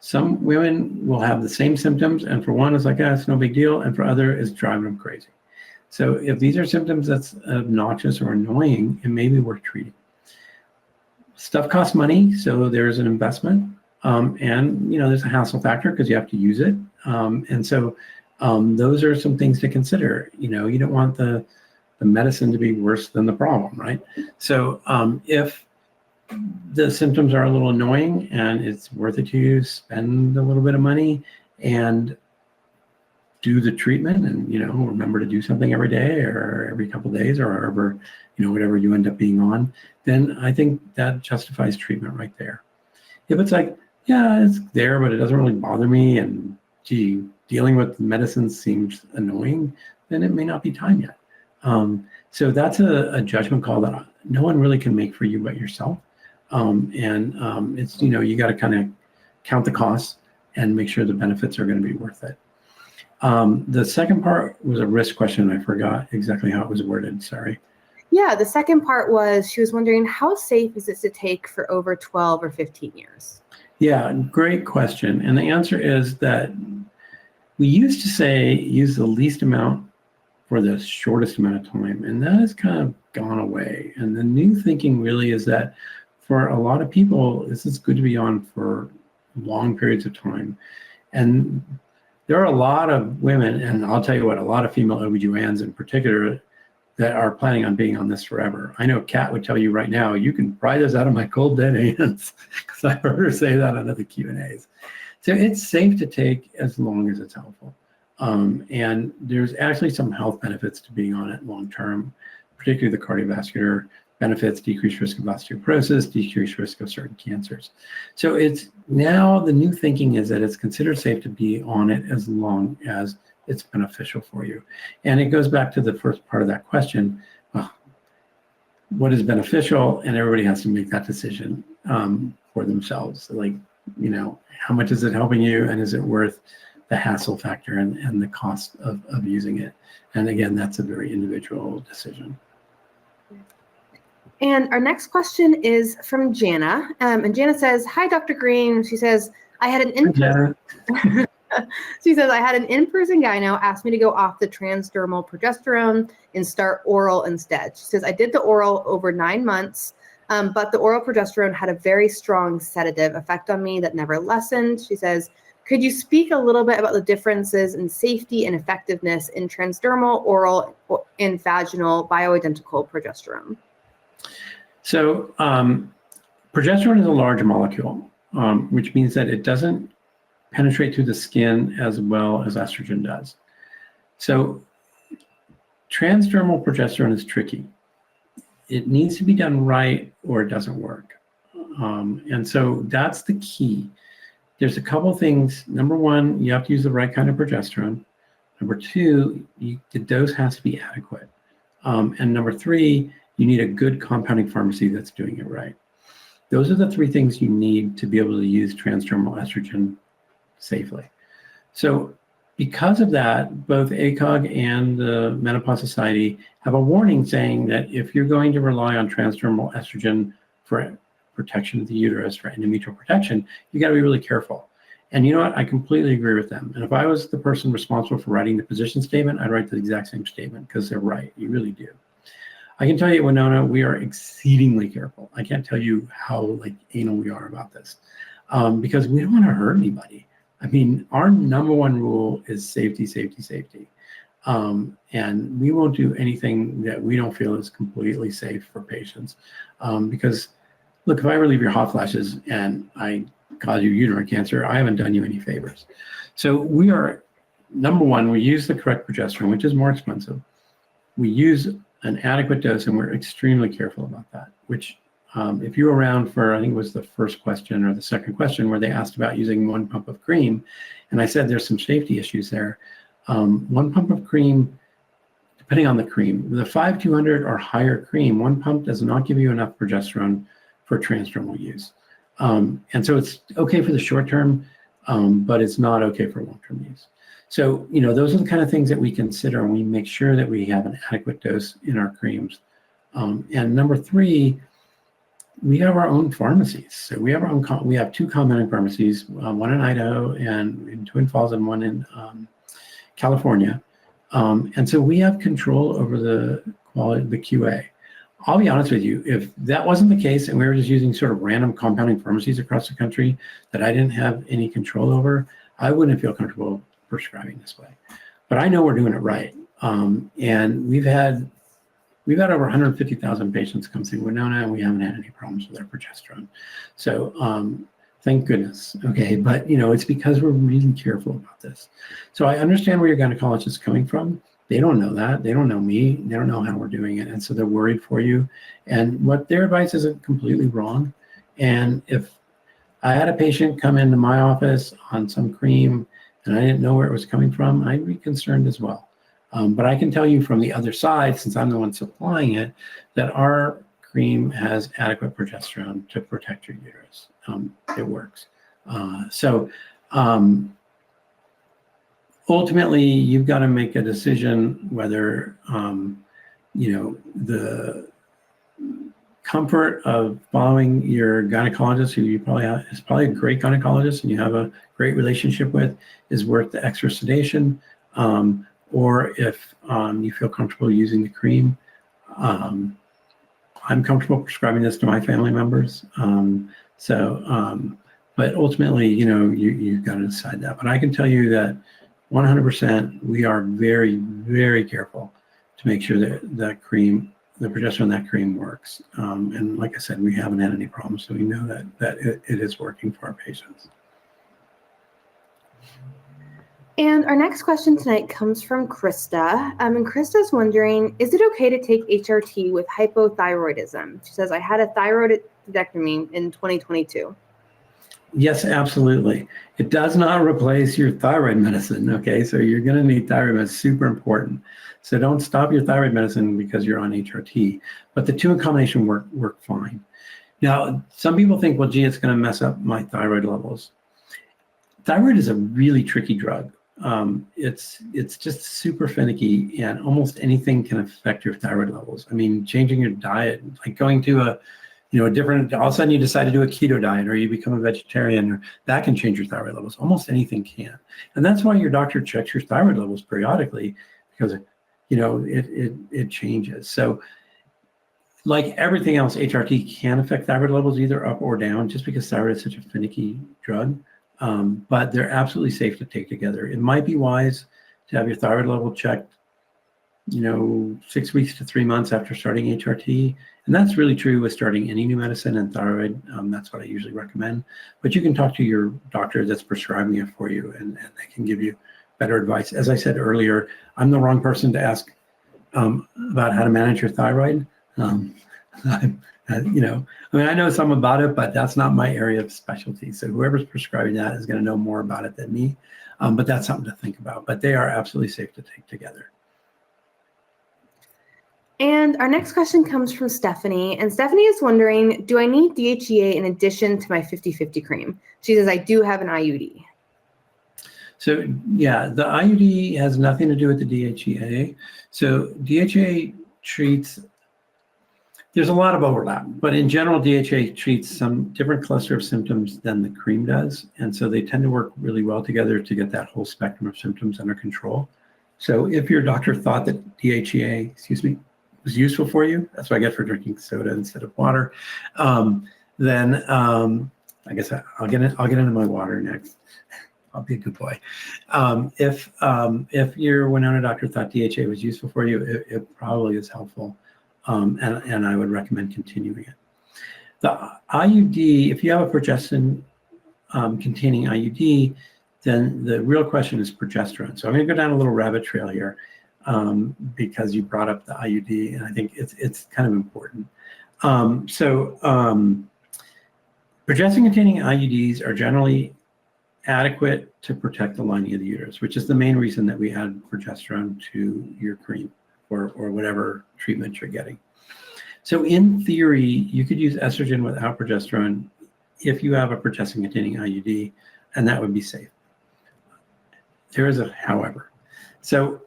Some women will have the same symptoms, and for one, it's like, it's no big deal, and for other, it's driving them crazy. So if these are symptoms that's obnoxious or annoying, it may be worth treating. Stuff costs money, so there's an investment. And there's a hassle factor because you have to use it. And so those are some things to consider. You don't want the medicine to be worse than the problem, right? So if the symptoms are a little annoying and it's worth it to you, spend a little bit of money and do the treatment, and remember to do something every day or every couple of days or however, whatever you end up being on, then I think that justifies treatment right there. If it's like, yeah, it's there, but it doesn't really bother me, and gee, dealing with medicine seems annoying, then it may not be time yet. So that's a judgment call that no one really can make for you but yourself. It's, you got to kind of count the costs and make sure the benefits are going to be worth it. The second part was a risk question. I forgot exactly how it was worded. Sorry. Yeah, the second part was she was wondering, how safe is this to take for over 12 or 15 years? Yeah, great question. And the answer is that we used to say use the least amount for the shortest amount of time, and that has kind of gone away. And the new thinking really is that for a lot of people, this is good to be on for long periods of time. And there are a lot of women, and I'll tell you what, a lot of female OBGYNs in particular, that are planning on being on this forever. I know Kat would tell you right now, you can pry this out of my cold dead hands, because I've heard her say that on other Q&As. So it's safe to take as long as it's helpful. And there's actually some health benefits to being on it long term, particularly the cardiovascular benefits, decreased risk of osteoporosis, decreased risk of certain cancers. So it's now the new thinking is that it's considered safe to be on it as long as it's beneficial for you. And it goes back to the first part of that question, what is beneficial? And everybody has to make that decision for themselves. Like, how much is it helping you, and is it worth the hassle factor and the cost of using it? And again, that's a very individual decision. And our next question is from Jana. And Jana says, hi, Dr. Green. She says, I had an in-person She says, I had an in-person gyno ask me to go off the transdermal progesterone and start oral instead. She says, I did the oral over 9 months, but the oral progesterone had a very strong sedative effect on me that never lessened. She says, could you speak a little bit about the differences in safety and effectiveness in transdermal, oral, and vaginal bioidentical progesterone? So progesterone is a large molecule, which means that it doesn't penetrate through the skin as well as estrogen does. So transdermal progesterone is tricky. It needs to be done right or it doesn't work. And so that's the key. There's a couple things. Number one, you have to use the right kind of progesterone. Number two, the dose has to be adequate. And number three, you need a good compounding pharmacy that's doing it right. Those are the three things you need to be able to use transdermal estrogen safely. So because of that, both ACOG and the Menopause Society have a warning saying that if you're going to rely on transdermal estrogen for protection of the uterus, for endometrial protection, you got to be really careful. And you know what? I completely agree with them. And if I was the person responsible for writing the position statement, I'd write the exact same statement, because they're right. You really do. I can tell you, Winona, we are exceedingly careful. I can't tell you how anal we are about this, because we don't want to hurt anybody. I mean, our number one rule is safety, safety, safety. And we won't do anything that we don't feel is completely safe for patients. Because look, if I relieve your hot flashes and I cause you uterine cancer, I haven't done you any favors. So we are, number one, we use the correct progesterone, which is more expensive. We use an adequate dose, and we're extremely careful about that, which if you were around for, I think it was the first question or the second question, where they asked about using 1 pump of cream, and I said there's some safety issues there. 1 pump of cream, depending on the cream, the 5-200 or higher cream, 1 pump does not give you enough progesterone for transdermal use. And so it's okay for the short term, but it's not okay for long-term use. So, those are the kind of things that we consider, and we make sure that we have an adequate dose in our creams. And number three, we have our own pharmacies. So we have our own, we have 2 compounding pharmacies, one in Idaho and in Twin Falls and one in California. And so we have control over the quality, the QA. I'll be honest with you, if that wasn't the case and we were just using sort of random compounding pharmacies across the country that I didn't have any control over, I wouldn't feel comfortable prescribing this way. But I know we're doing it right. And we've had over 150,000 patients come through Winona, and we haven't had any problems with their progesterone. So thank goodness. Okay, but it's because we're really careful about this. So I understand where your gynecologist is coming from. They don't know that. They don't know me. They don't know how we're doing it. And so they're worried for you. And what their advice isn't completely wrong. And if I had a patient come into my office on some cream and I didn't know where it was coming from, I'd be concerned as well. But I can tell you from the other side, since I'm the one supplying it, that our cream has adequate progesterone to protect your uterus. It works. Ultimately, you've got to make a decision whether, the comfort of following your gynecologist, who you probably have, is probably a great gynecologist and you have a great relationship with, is worth the extra sedation, or if you feel comfortable using the cream. I'm comfortable prescribing this to my family members. But ultimately, you've got to decide that. But I can tell you that 100%, we are very, very careful to make sure that that cream, the progesterone in that cream works. And like I said, we haven't had any problems, so we know that it is working for our patients. And our next question tonight comes from Krista. And Krista's wondering, is it okay to take HRT with hypothyroidism? She says, I had a thyroidectomy in 2022. Yes, absolutely. It does not replace your thyroid medicine, okay? So you're going to need thyroid medicine, super important. So don't stop your thyroid medicine because you're on HRT, but the two in combination work fine. Now, some people think, well, gee, it's going to mess up my thyroid levels. Thyroid is a really tricky drug. It's just super finicky, and almost anything can affect your thyroid levels. I mean, changing your diet, like going to a different, all of a sudden you decide to do a keto diet or you become a vegetarian, or that can change your thyroid levels. Almost anything can. And that's why your doctor checks your thyroid levels periodically, because it changes. So like everything else, HRT can affect thyroid levels either up or down, just because thyroid is such a finicky drug. But they're absolutely safe to take together. It might be wise to have your thyroid level checked, 6 weeks to 3 months after starting HRT. And that's really true with starting any new medicine, and thyroid. That's what I usually recommend. But you can talk to your doctor that's prescribing it for you, and they can give you better advice. As I said earlier, I'm the wrong person to ask about how to manage your thyroid. I know some about it, but that's not my area of specialty. So whoever's prescribing that is going to know more about it than me. But that's something to think about. But they are absolutely safe to take together. And our next question comes from Stephanie. And Stephanie is wondering, do I need DHEA in addition to my 50/50 cream? She says, I do have an IUD. So yeah, the IUD has nothing to do with the DHEA. So DHEA treats, there's a lot of overlap, but in general, DHEA treats some different cluster of symptoms than the cream does. And so they tend to work really well together to get that whole spectrum of symptoms under control. So if your doctor thought that DHEA, was useful for you, that's what I get for drinking soda instead of water, then I guess I'll get into my water next. I'll be a good boy. If your Winona doctor thought DHEA was useful for you, it probably is helpful. And I would recommend continuing it. The IUD, if you have a progestin containing IUD, then the real question is progesterone. So I'm going to go down a little rabbit trail here because you brought up the IUD, and I think it's kind of important. Progestin containing IUDs are generally adequate to protect the lining of the uterus, which is the main reason that we add progesterone to your cream or whatever treatment you're getting. So in theory, you could use estrogen without progesterone if you have a progestin containing IUD, and that would be safe. There is a however. So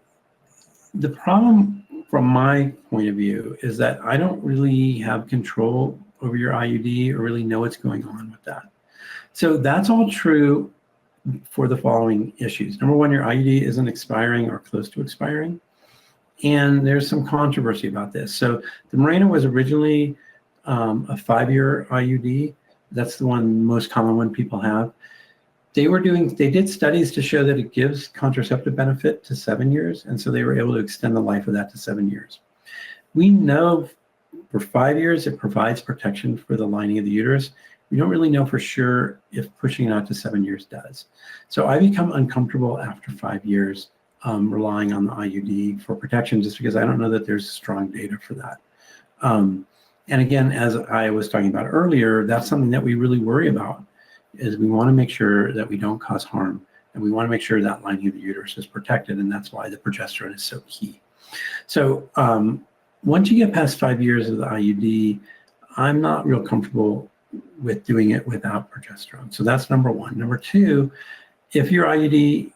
the problem from my point of view is that I don't really have control over your IUD or really know what's going on with that. So that's all true for the following issues. Number one, your IUD isn't expiring or close to expiring. And there's some controversy about this. So the Mirena was originally a 5-year IUD. That's the most common one people have. They did studies to show that it gives contraceptive benefit to 7 years. And so they were able to extend the life of that to 7 years. We know for 5 years, it provides protection for the lining of the uterus. We don't really know for sure if pushing it out to 7 years does. So I become uncomfortable after 5 years relying on the IUD for protection, just because I don't know that there's strong data for that. And again, as I was talking about earlier, that's something that we really worry about, is we want to make sure that we don't cause harm, and we want to make sure that lining of the uterus is protected, and that's why the progesterone is so key. So once you get past 5 years of the IUD, I'm not real comfortable with doing it without progesterone. So that's number one. Number two, if your IUD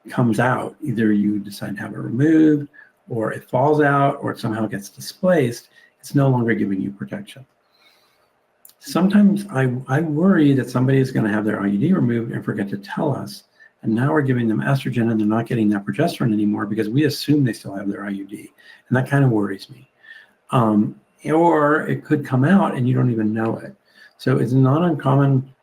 comes out, either you decide to have it removed, or it falls out, or it somehow gets displaced, it's no longer giving you protection. Sometimes I worry that somebody is going to have their IUD removed and forget to tell us, and now we're giving them estrogen and they're not getting that progesterone anymore because we assume they still have their IUD, and that kind of worries me. Or it could come out and you don't even know it. So it's not uncommon,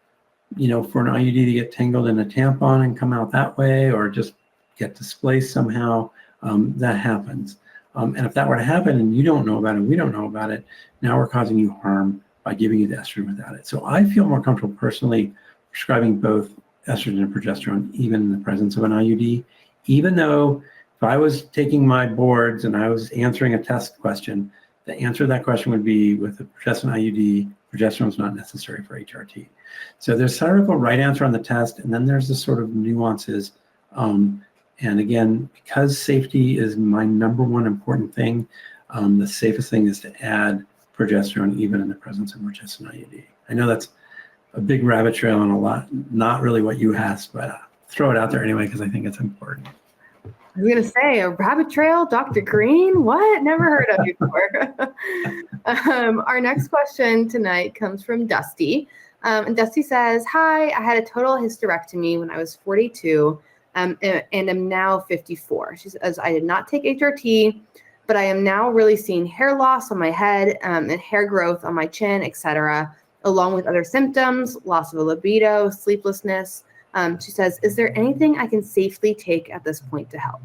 for an IUD to get tangled in a tampon and come out that way, or just get displaced somehow. That happens. And if that were to happen and you don't know about it, we don't know about it, now we're causing you harm by giving you the estrogen without it. So I feel more comfortable personally prescribing both estrogen and progesterone, even in the presence of an IUD, even though if I was taking my boards and I was answering a test question, the answer to that question would be, with the progesterone IUD, progesterone is not necessary for HRT. So there's sort of a right answer on the test, and then there's the sort of nuances. And again, because safety is my number one important thing, the safest thing is to add progesterone even in the presence of progesterone IUD. I know that's a big rabbit trail and a lot, not really what you asked, but throw it out there anyway because I think it's important. I was going to say, a rabbit trail, Dr. Green? What? Never heard of before. Our next question tonight comes from Dusty. And Dusty says, hi, I had a total hysterectomy when I was 42 and am now 54. She says, I did not take HRT, but I am now really seeing hair loss on my head and hair growth on my chin, etc., along with other symptoms, loss of a libido, sleeplessness. She says, is there anything I can safely take at this point to help?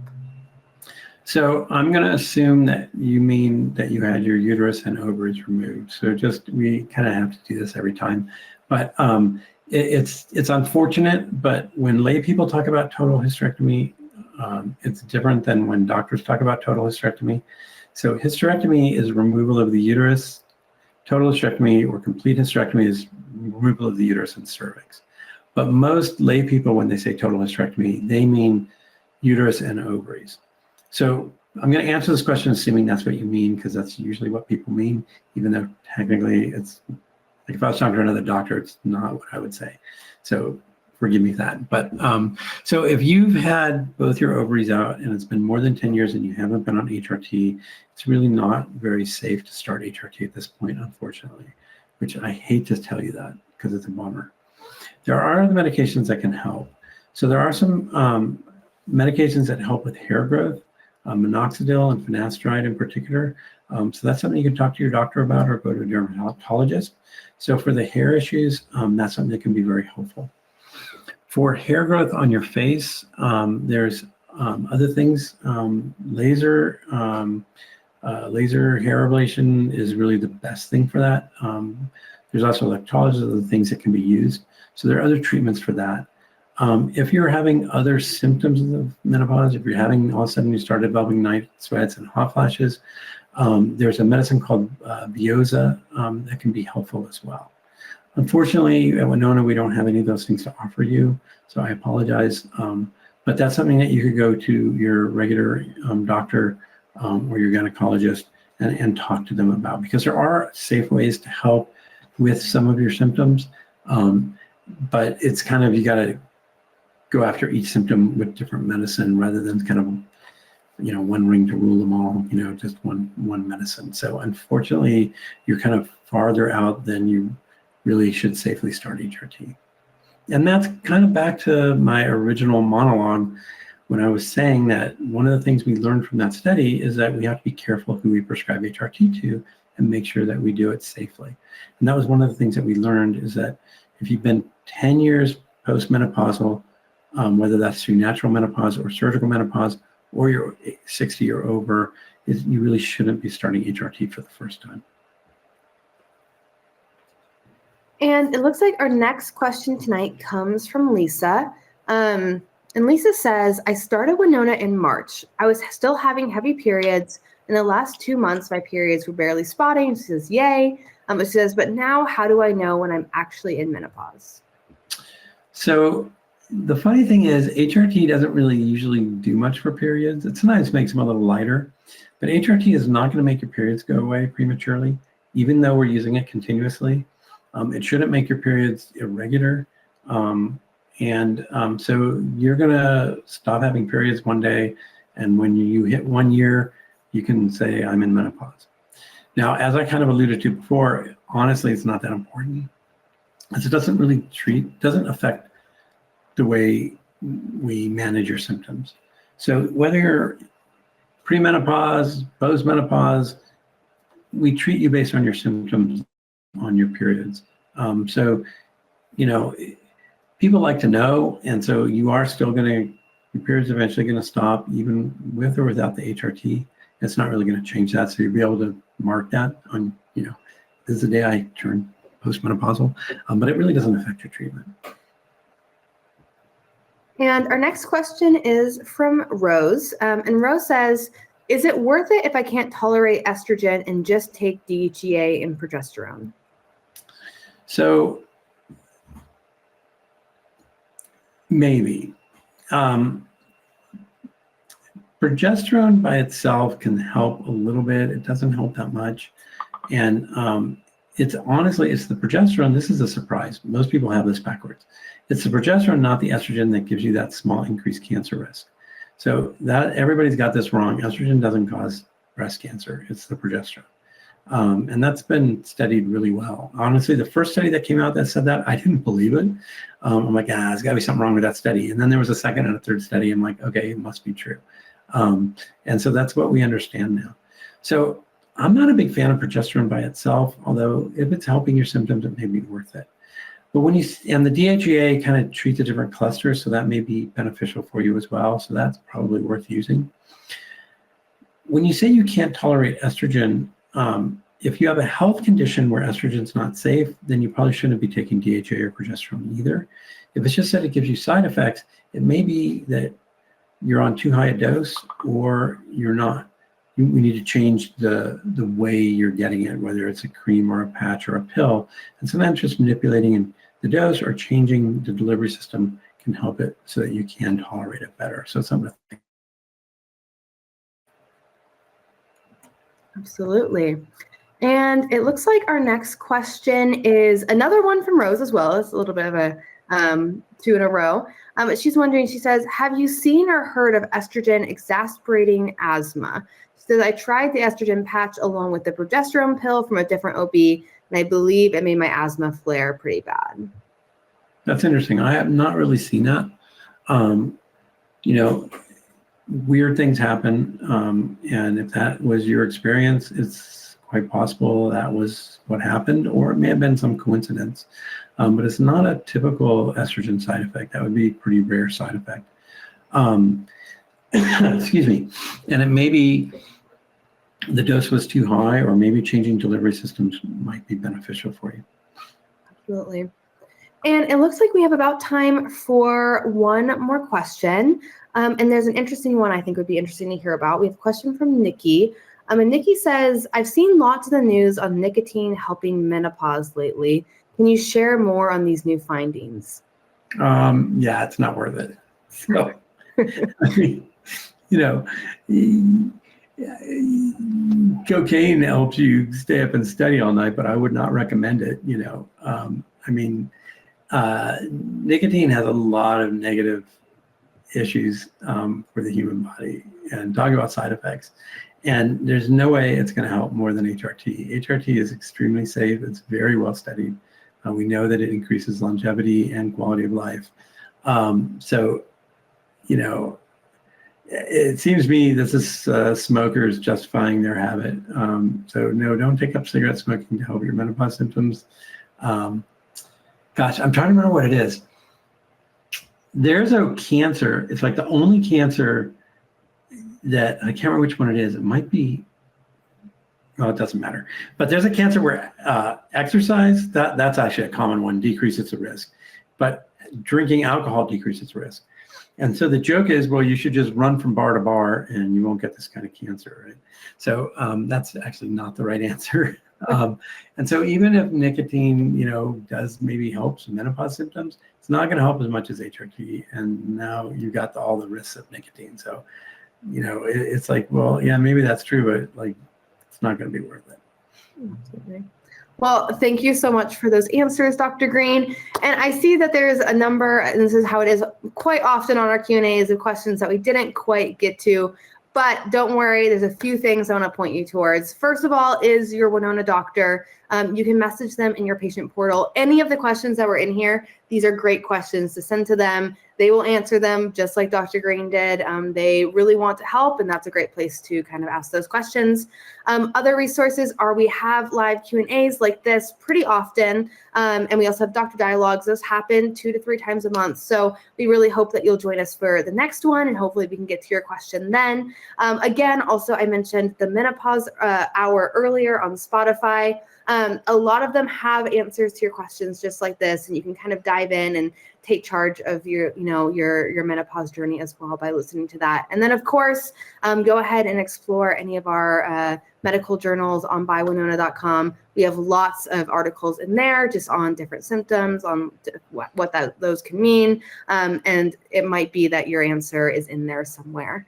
So I'm going to assume that you mean that you had your uterus and ovaries removed. So we kind of have to do this every time. But it's unfortunate, but when lay people talk about total hysterectomy, it's different than when doctors talk about total hysterectomy. So hysterectomy is removal of the uterus. Total hysterectomy or complete hysterectomy is removal of the uterus and cervix. But most lay people, when they say total hysterectomy, they mean uterus and ovaries. So I'm going to answer this question assuming that's what you mean, because that's usually what people mean, even though technically it's like if I was talking to another doctor, it's not what I would say. So forgive me that. But so if you've had both your ovaries out and it's been more than 10 years and you haven't been on HRT, it's really not very safe to start HRT at this point, unfortunately, which I hate to tell you that because it's a bummer. There are other medications that can help. So there are some medications that help with hair growth, minoxidil and finasteride in particular. So that's something you can talk to your doctor about or go to a dermatologist. So for the hair issues, that's something that can be very helpful. For hair growth on your face, there's other things. Laser hair ablation is really the best thing for that. There's also electrolysis, other things that can be used. So there are other treatments for that. If you're having other symptoms of menopause, if you're having all of a sudden you start developing night sweats and hot flashes, there's a medicine called Veoza that can be helpful as well. Unfortunately, at Winona, we don't have any of those things to offer you, so I apologize. But that's something that you could go to your regular doctor or your gynecologist and talk to them about, because there are safe ways to help with some of your symptoms. But it's kind of, you got to go after each symptom with different medicine rather than kind of, one ring to rule them all, just one medicine. So unfortunately, you're kind of farther out than you really should safely start HRT. And that's kind of back to my original monologue when I was saying that one of the things we learned from that study is that we have to be careful who we prescribe HRT to and make sure that we do it safely. And that was one of the things that we learned, is that if you've been 10 years postmenopausal, whether that's through natural menopause or surgical menopause, or you're 60 or over, you really shouldn't be starting HRT for the first time. And it looks like our next question tonight comes from Lisa. And Lisa says, I started Winona in March. I was still having heavy periods. In the last 2 months, my periods were barely spotting. She says, yay. She says, but now how do I know when I'm actually in menopause? So the funny thing is HRT doesn't really usually do much for periods. It sometimes makes them a little lighter, but HRT is not going to make your periods go away prematurely, even though we're using it continuously. It shouldn't make your periods irregular. So you're going to stop having periods one day, and when you hit 1 year, you can say, I'm in menopause. Now, as I kind of alluded to before, honestly, it's not that important, because it doesn't affect the way we manage your symptoms. So whether you're premenopause, postmenopause, we treat you based on your symptoms on your periods. People like to know, and so you are still your period's eventually going to stop, even with or without the HRT. It's not really going to change that, so you'll be able to mark that on, this is the day I turned postmenopausal, but it really doesn't affect your treatment. And our next question is from Rose. And Rose says, is it worth it if I can't tolerate estrogen and just take DHEA and progesterone? So maybe. Progesterone by itself can help a little bit. It doesn't help that much. And it's the progesterone. This is a surprise. Most people have this backwards. It's the progesterone, not the estrogen, that gives you that small increased cancer risk. So that everybody's got this wrong. Estrogen doesn't cause breast cancer. It's the progesterone. And that's been studied really well. Honestly, the first study that came out that said that, I didn't believe it. I'm like, there's got to be something wrong with that study. And then there was a second and a third study. I'm like, okay, it must be true. And so that's what we understand now. So I'm not a big fan of progesterone by itself, although if it's helping your symptoms, it may be worth it. But and the DHEA kind of treats a different cluster, so that may be beneficial for you as well. So that's probably worth using. When you say you can't tolerate estrogen, if you have a health condition where estrogen's not safe, then you probably shouldn't be taking DHEA or progesterone either. If it's just that it gives you side effects, it may be that you're on too high a dose or you're not. We need to change the way you're getting it, whether it's a cream or a patch or a pill. And sometimes just manipulating the dose or changing the delivery system can help it so that you can tolerate it better. So it's something to think. Absolutely. And it looks like our next question is another one from Rose as well. It's a little bit of a 2 in a row. She's wondering, she says, have you seen or heard of estrogen exacerbating asthma? She says, I tried the estrogen patch along with the progesterone pill from a different OB, and I believe it made my asthma flare pretty bad. That's interesting. I have not really seen that. Weird things happen. And if that was your experience, it's quite possible that was what happened, or it may have been some coincidence. But it's not a typical estrogen side effect. That would be a pretty rare side effect. Excuse me. And it may be the dose was too high, or maybe changing delivery systems might be beneficial for you. Absolutely. And it looks like we have about time for one more question. And there's an interesting one I think would be interesting to hear about. We have a question from Nikki. And Nikki says, I've seen lots of the news on nicotine helping menopause lately. Can you share more on these new findings? Yeah, it's not worth it. So, I mean, cocaine helps you stay up and study all night, but I would not recommend it. Nicotine has a lot of negative issues for the human body, and talking about side effects. And there's no way it's going to help more than HRT. HRT is extremely safe. It's very well studied. We know that it increases longevity and quality of life. So, you know, it seems to me this is smokers justifying their habit. So no, don't take up cigarette smoking to help your menopause symptoms. Gosh, I'm trying to remember what it is. There's a cancer. It's like the only cancer that I can't remember which one it is. It might be. Oh, it doesn't matter. But there's a cancer where exercise, that's actually a common one, decreases the risk. But drinking alcohol decreases risk. And so the joke is, well, you should just run from bar to bar and you won't get this kind of cancer, right? So that's actually not the right answer. And so even if nicotine, you know, does maybe help some menopause symptoms, it's not going to help as much as HRT. And now you got all the risks of nicotine. So, you know, it's like, well, yeah, maybe that's true, but like, it's not going to be worth it. Absolutely. Well, thank you so much for those answers, Dr. Green. And I see that there's a number, and this is how it is quite often on our Q&As, of questions that we didn't quite get to. But don't worry, there's a few things I want to point you towards. First of all is your Winona doctor. You can message them in your patient portal. Any of the questions that were in here, these are great questions to send to them. They will answer them just like Dr. Green did. They really want to help, and that's a great place to kind of ask those questions. Other resources are we have live Q&As like this pretty often, and we also have doctor dialogues. Those happen 2 to 3 times a month. So we really hope that you'll join us for the next one, and hopefully we can get to your question then. Again, also I mentioned the menopause hour earlier on Spotify. A lot of them have answers to your questions just like this, and you can kind of dive in and take charge of your, you know, your menopause journey as well by listening to that. And then of course, go ahead and explore any of our medical journals on bywinona.com. We have lots of articles in there just on different symptoms, on what those can mean. And it might be that your answer is in there somewhere.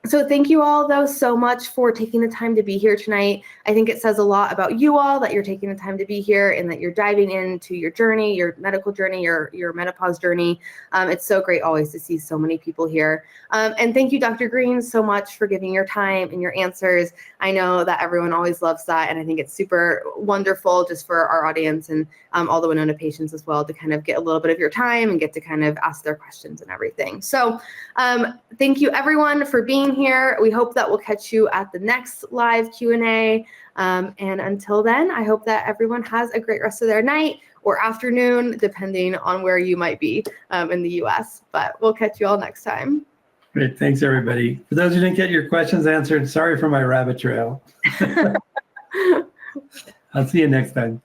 So thank you all, though, so much for taking the time to be here tonight. I think it says a lot about you all that you're taking the time to be here and that you're diving into your journey, your medical journey, your menopause journey. It's so great always to see so many people here. And thank you, Dr. Green, so much for giving your time and your answers. I know that everyone always loves that, and I think it's super wonderful just for our audience and all the Winona patients as well to kind of get a little bit of your time and get to kind of ask their questions and everything. So thank you, everyone, for being here. We hope that we'll catch you at the next live Q&A. And until then, I hope that everyone has a great rest of their night or afternoon, depending on where you might be in the US. But we'll catch you all next time. Great. Thanks, everybody. For those who didn't get your questions answered, sorry for my rabbit trail. I'll see you next time.